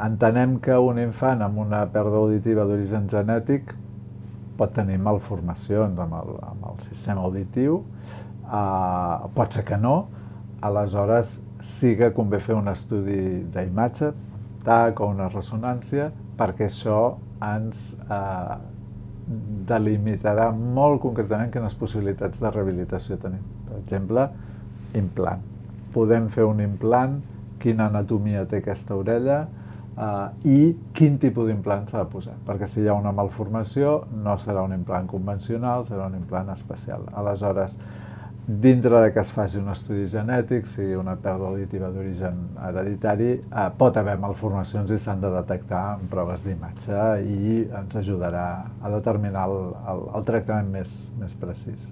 entenem que un infant amb una pèrdua auditiva d'origen genètic pot tenir malformacions amb el sistema auditiu, pot ser que no, aleshores sí que convé fer un estudi d'imatge, TAC o una ressonància, perquè això ens delimitarà molt concretament quines possibilitats de rehabilitació tenim. Per exemple, implant. Podem fer un implant, quina anatomia té aquesta orella i quin tipus d'implant s'ha de posar, perquè si hi ha una malformació no serà un implant convencional, serà un implant especial. Aleshores, dintre de que es faci un estudi genètic, sigui una pèrdua auditiva d'origen hereditari, pot haver malformacions i s'han de detectar en proves d'imatge i ens ajudarà a determinar el tractament més precís.